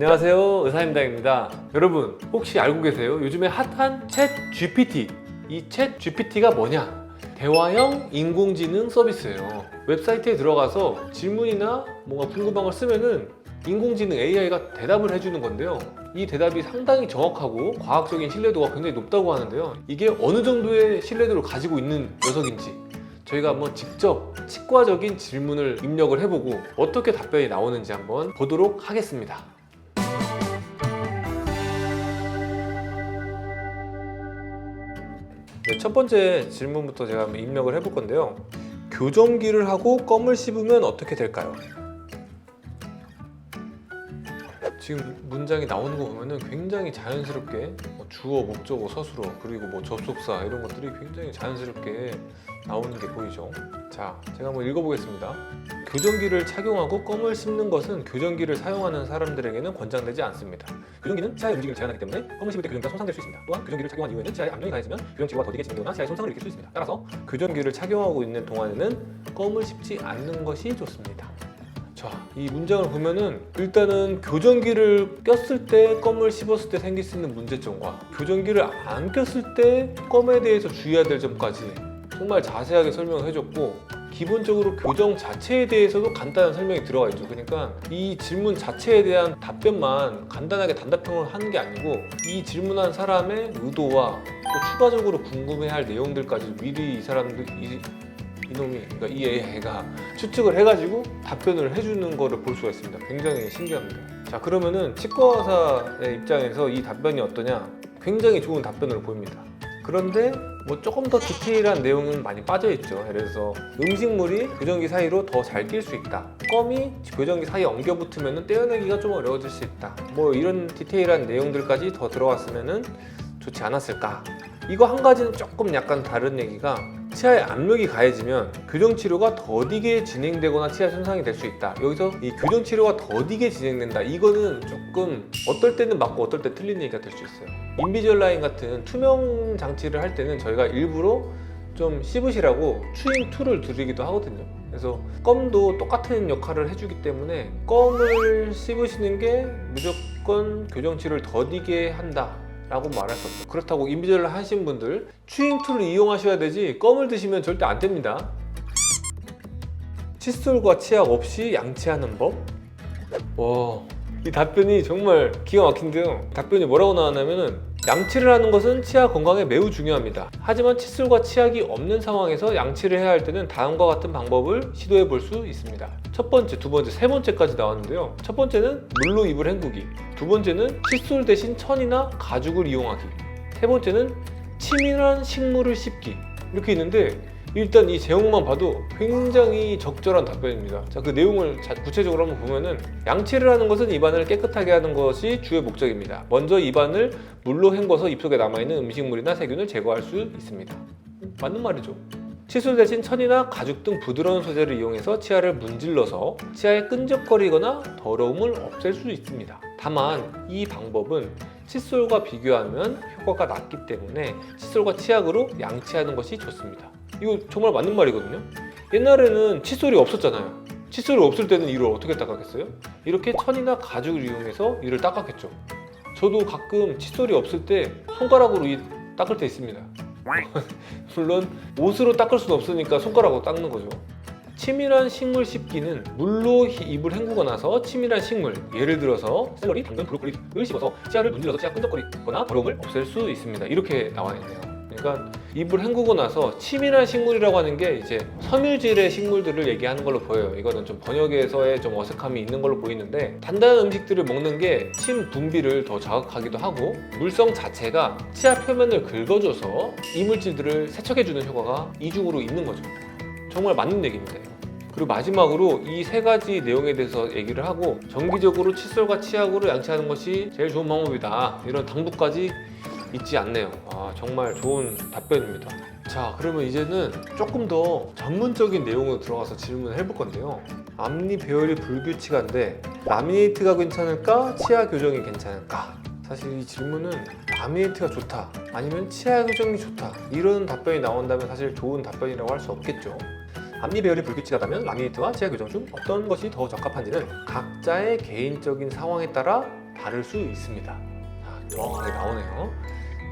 안녕하세요, 의사임당입니다. 여러분 혹시 알고 계세요? 요즘에 핫한 챗 GPT. 이 챗 GPT가 뭐냐? 대화형 인공지능 서비스예요. 웹사이트에 들어가서 질문이나 뭔가 궁금한 걸 쓰면은 인공지능 AI가 대답을 해주는 건데요. 이 대답이 상당히 정확하고 과학적인 신뢰도가 굉장히 높다고 하는데요. 이게 어느 정도의 신뢰도를 가지고 있는 녀석인지 저희가 한번 직접 치과적인 질문을 입력을 해보고 어떻게 답변이 나오는지 한번 보도록 하겠습니다. 네, 첫 번째 질문부터 제가 한번 입력을 해볼 건데요. 교정기를 하고 껌을 씹으면 어떻게 될까요? 지금 문장이 나오는 거 보면은 굉장히 자연스럽게 주어, 목적어, 서술어, 그리고 접속사 이런 것들이 굉장히 자연스럽게 나오는 게 보이죠. 자, 제가 한번 읽어보겠습니다. 교정기를 착용하고 껌을 씹는 것은 교정기를 사용하는 사람들에게는 권장되지 않습니다. 교정기는 치아의 움직임을 제한하기 때문에 껌을 씹을 때 교정기가 손상될 수 있습니다. 또한 교정기를 착용한 이후에는 치아에 압력이 가해지면 교정치료가 더디게 진행되거나 치아에 손상을 일으킬 수 있습니다. 따라서 교정기를 착용하고 있는 동안에는 껌을 씹지 않는 것이 좋습니다. 자, 이 문장을 보면은 일단은 교정기를 꼈을 때 껌을 씹었을 때 생길 수 있는 문제점과 교정기를 안 꼈을 때 껌에 대해서 주의해야 될 점까지 정말 자세하게 설명을 해줬고, 기본적으로 교정 자체에 대해서도 간단한 설명이 들어가 있죠. 그러니까 이 질문 자체에 대한 답변만 간단하게 단답형을 하는 게 아니고 이 질문한 사람의 의도와 또 추가적으로 궁금해할 내용들까지 미리 이놈이, 그러니까 이 AI가 추측을 해가지고 답변을 해주는 거를 볼 수가 있습니다. 굉장히 신기합니다. 자, 그러면은 치과의사의 입장에서 이 답변이 어떠냐? 굉장히 좋은 답변으로 보입니다. 그런데 조금 더 디테일한 내용은 많이 빠져있죠. 예를 들어서 음식물이 교정기 사이로 더 잘 낄 수 있다. 껌이 교정기 사이에 엉겨 붙으면 떼어내기가 좀 어려워질 수 있다. 이런 디테일한 내용들까지 더 들어갔으면 좋지 않았을까? 이거 한 가지는 조금 약간 다른 얘기가, 치아에 압력이 가해지면 교정치료가 더디게 진행되거나 치아 손상이 될 수 있다. 여기서 이 교정치료가 더디게 진행된다, 이거는 조금 어떨 때는 맞고 어떨 때 틀린 얘기가 될 수 있어요. 인비주얼라인 같은 투명 장치를 할 때는 저희가 일부러 좀 씹으시라고 추잉 툴을 드리기도 하거든요. 그래서 껌도 똑같은 역할을 해주기 때문에 껌을 씹으시는 게 무조건 교정치료를 더디게 한다 라고 말할 수 없어요. 그렇다고 인비주얼 하신 분들 추잉 툴을 이용하셔야 되지 껌을 드시면 절대 안 됩니다. 칫솔과 치약 없이 양치하는 법? 와, 이 답변이 정말 기가 막힌데요. 답변이 뭐라고 나왔냐면은, 양치를 하는 것은 치아 건강에 매우 중요합니다. 하지만 칫솔과 치약이 없는 상황에서 양치를 해야 할 때는 다음과 같은 방법을 시도해 볼 수 있습니다. 첫 번째, 두 번째, 세 번째까지 나왔는데요. 첫 번째는 물로 입을 헹구기, 두 번째는 칫솔 대신 천이나 가죽을 이용하기, 세 번째는 치밀한 식물을 씹기, 이렇게 있는데 일단 이 제목만 봐도 굉장히 적절한 답변입니다. 자, 그 내용을 구체적으로 한번 보면은, 양치를 하는 것은 입안을 깨끗하게 하는 것이 주요 목적입니다. 먼저 입안을 물로 헹궈서 입속에 남아있는 음식물이나 세균을 제거할 수 있습니다. 맞는 말이죠. 칫솔 대신 천이나 가죽 등 부드러운 소재를 이용해서 치아를 문질러서 치아에 끈적거리거나 더러움을 없앨 수 있습니다. 다만 이 방법은 칫솔과 비교하면 효과가 낮기 때문에 칫솔과 치약으로 양치하는 것이 좋습니다. 이거 정말 맞는 말이거든요. 옛날에는 칫솔이 없었잖아요. 칫솔이 없을 때는 이를 어떻게 닦았겠어요? 이렇게 천이나 가죽을 이용해서 이를 닦았겠죠. 저도 가끔 칫솔이 없을 때 손가락으로 닦을 때 있습니다. 물론 옷으로 닦을 수는 없으니까 손가락으로 닦는 거죠. 치밀한 식물 씹기는 물로 입을 헹구고 나서 치밀한 식물, 예를 들어서 샐러리, 당근, 브로콜리를 씹어서 치아를 문질러서 치아 끈적거리거나 더러움을 없앨 수 있습니다. 이렇게 나와 있네요. 그러니까 입을 헹구고 나서 치밀한 식물이라고 하는 게 이제 섬유질의 식물들을 얘기하는 걸로 보여요. 이거는 좀 번역에서의 좀 어색함이 있는 걸로 보이는데, 단단한 음식들을 먹는 게 침 분비를 더 자극하기도 하고, 물성 자체가 치아 표면을 긁어줘서 이물질들을 세척해주는 효과가 이중으로 있는 거죠. 정말 맞는 얘기입니다. 그리고 마지막으로 이 세 가지 내용에 대해서 얘기를 하고, 정기적으로 칫솔과 치약으로 양치하는 것이 제일 좋은 방법이다, 이런 당부까지 있지 않네요. 정말 좋은 답변입니다. 자, 그러면 이제는 조금 더 전문적인 내용으로 들어가서 질문을 해볼 건데요. 앞니 배열이 불규칙한데 라미네이트가 괜찮을까? 치아 교정이 괜찮을까? 사실 이 질문은 라미네이트가 좋다, 아니면 치아 교정이 좋다, 이런 답변이 나온다면 사실 좋은 답변이라고 할 수 없겠죠. 앞니 배열이 불규칙하다면 라미네이트와 치아 교정 중 어떤 것이 더 적합한지는 각자의 개인적인 상황에 따라 다를 수 있습니다. 정확하게 나오네요.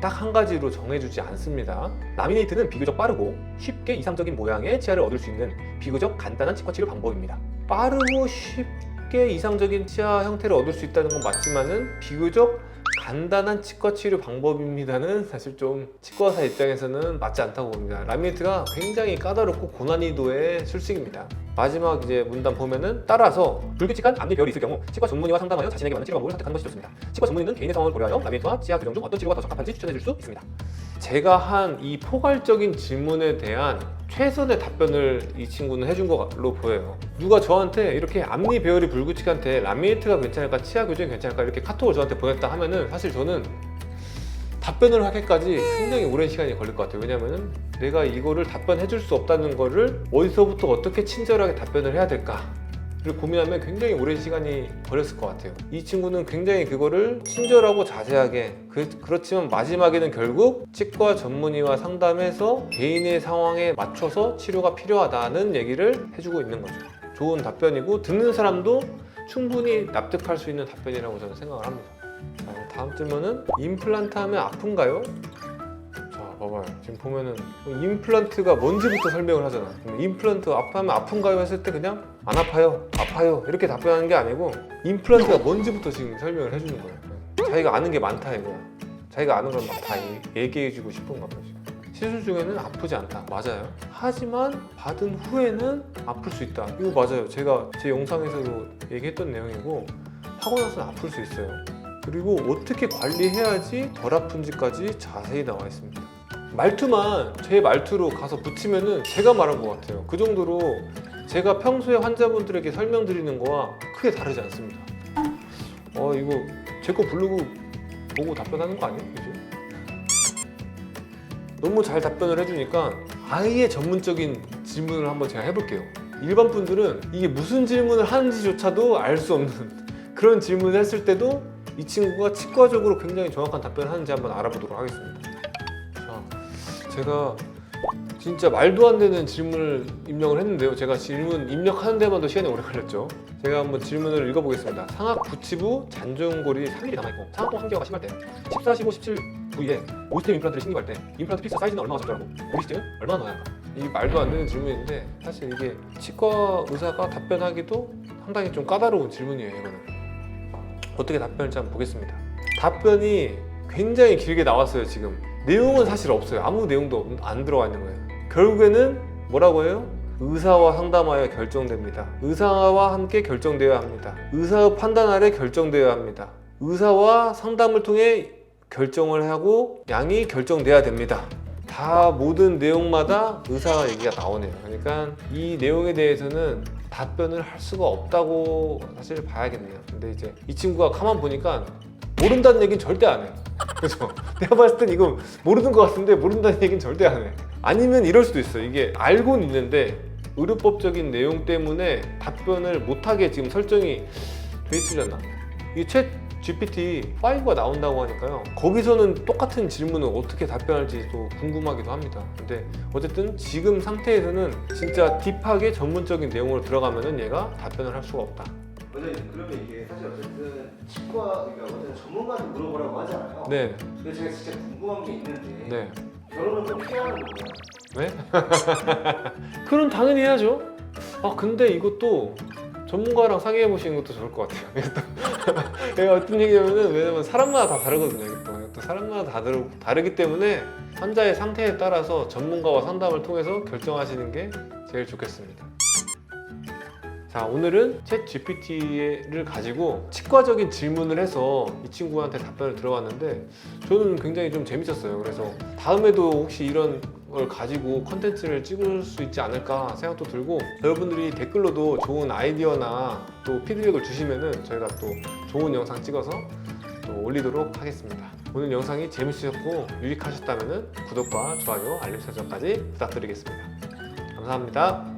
딱 한 가지로 정해주지 않습니다. 라미네이트는 비교적 빠르고 쉽게 이상적인 모양의 치아를 얻을 수 있는 비교적 간단한 치과 치료 방법입니다. 빠르고 쉽게 이상적인 치아 형태를 얻을 수 있다는 건 맞지만은 비교적 간단한 치과 치료 방법입니다는 사실 좀 치과의사 입장에서는 맞지 않다고 봅니다. 라미네이트가 굉장히 까다롭고 고난이도의 술식입니다. 마지막 이제 문단 보면은 따라서 불규칙한 앞니 배열이 있을 경우 치과 전문의와 상담하여 자신에게 맞는 치료 방법을 선택하는 것이 좋습니다. 치과 전문의는 개인의 상황을 고려하여 라미네이트와 치아 교정 중 어떤 치료가 더 적합한지 추천해 줄 수 있습니다. 제가 한 이 포괄적인 질문에 대한 최선의 답변을 이 친구는 해준 걸로 보여요. 누가 저한테 이렇게 앞니 배열이 불규칙한데 라미네이트가 괜찮을까 치아 교정이 괜찮을까 이렇게 카톡을 저한테 보냈다 하면은 사실 저는 답변을 하기까지 굉장히 오랜 시간이 걸릴 것 같아요. 왜냐면은 내가 이거를 답변해 줄 수 없다는 거를 어디서부터 어떻게 친절하게 답변을 해야 될까 를 고민하면 굉장히 오랜 시간이 걸렸을 것 같아요. 이 친구는 굉장히 그거를 친절하고 자세하게 그렇지만 마지막에는 결국 치과 전문의와 상담해서 개인의 상황에 맞춰서 치료가 필요하다는 얘기를 해주고 있는 거죠. 좋은 답변이고 듣는 사람도 충분히 납득할 수 있는 답변이라고 저는 생각을 합니다. 자, 다음 질문은 임플란트 하면 아픈가요? 자, 봐봐요. 지금 보면은 임플란트가 뭔지부터 설명을 하잖아. 임플란트 하면 아픈가요? 했을 때 그냥 안 아파요, 아파요 이렇게 답변하는 게 아니고 임플란트가 뭔지부터 지금 설명을 해주는 거예요. 자기가 아는 게 많다 이거야. 자기가 아는 걸 막 다 얘기해주고 싶은가 봐요. 시술 중에는 아프지 않다. 맞아요. 하지만 받은 후에는 아플 수 있다. 이거 맞아요. 제가 제 영상에서도 얘기했던 내용이고 하고 나서는 아플 수 있어요. 그리고 어떻게 관리해야지 덜 아픈지까지 자세히 나와 있습니다. 말투만 제 말투로 가서 붙이면은 제가 말한 것 같아요. 그 정도로 제가 평소에 환자분들에게 설명드리는 거와 크게 다르지 않습니다. 이거 제 거 부르고 보고 답변하는 거 아니에요? 그죠? 너무 잘 답변을 해주니까 아예 전문적인 질문을 한번 제가 해볼게요. 일반 분들은 이게 무슨 질문을 하는지조차도 알 수 없는 그런 질문을 했을 때도 이 친구가 치과적으로 굉장히 정확한 답변을 하는지 한번 알아보도록 하겠습니다. 자, 제가 진짜 말도 안 되는 질문을 입력을 했는데요. 제가 질문 입력하는 데만도 시간이 오래 걸렸죠. 제가 한번 질문을 읽어보겠습니다. 상악 부치부 잔존골이 3mm 남아있고 상악동 3개월가 심할 때 14, 15, 17 부위에 오스템 임플란트를 신입할 때 임플란트 픽스 사이즈는 얼마나 적절하고 고리수증은 얼마나 넣어야 할까? 이 말도 안 되는 질문인데 사실 이게 치과 의사가 답변하기도 상당히 좀 까다로운 질문이에요. 이거는 어떻게 답변할지 한번 보겠습니다. 답변이 굉장히 길게 나왔어요. 지금 내용은 사실 없어요. 아무 내용도 안 들어가 있는 거예요. 결국에는 뭐라고 해요? 의사와 상담하여 결정됩니다. 의사와 함께 결정되어야 합니다. 의사의 판단 아래 결정되어야 합니다. 의사와 상담을 통해 결정을 하고 양이 결정돼야 됩니다. 다 모든 내용마다 의사 얘기가 나오네요. 그러니까 이 내용에 대해서는 답변을 할 수가 없다고 사실 봐야겠네요. 근데 이제 이 친구가 가만 보니까 모른다는 얘기는 절대 안 해. 그죠? 내가 봤을 땐 이거 모르는 것 같은데 모른다는 얘기는 절대 안 해. 아니면 이럴 수도 있어. 이게 알고는 있는데 의료법적인 내용 때문에 답변을 못하게 지금 설정이 돼 있으려나? 이게 챗 GPT-5가 나온다고 하니까요. 거기서는 똑같은 질문을 어떻게 답변할지도 궁금하기도 합니다. 근데 어쨌든 지금 상태에서는 진짜 딥하게 전문적인 내용으로 들어가면은 얘가 답변을 할 수가 없다. 원장님, 그러면 이게 사실 어쨌든 치과, 그러니까 어쨌든 전문가한테 물어보라고 하잖아요. 네. 근데 제가 진짜 궁금한 게 있는데 네. 결혼은 꼭 해야 하는 건가요? 왜? 그럼 당연히 해야죠. 근데 이것도 전문가랑 상의해 보시는 것도 좋을 것 같아요. 내가 어떤 얘기냐면은 왜냐면 사람마다 다 다르거든요. 또 사람마다 다 다르기 때문에 환자의 상태에 따라서 전문가와 상담을 통해서 결정하시는 게 제일 좋겠습니다. 자, 오늘은 챗 GPT를 가지고 치과적인 질문을 해서 이 친구한테 답변을 들어봤는데 저는 굉장히 좀 재밌었어요. 그래서 다음에도 혹시 이런 걸 가지고 컨텐츠를 찍을 수 있지 않을까 생각도 들고, 여러분들이 댓글로도 좋은 아이디어나 또 피드백을 주시면은 저희가 또 좋은 영상 찍어서 또 올리도록 하겠습니다. 오늘 영상이 재밌으셨고 유익하셨다면은 구독과 좋아요, 알림 설정까지 부탁드리겠습니다. 감사합니다.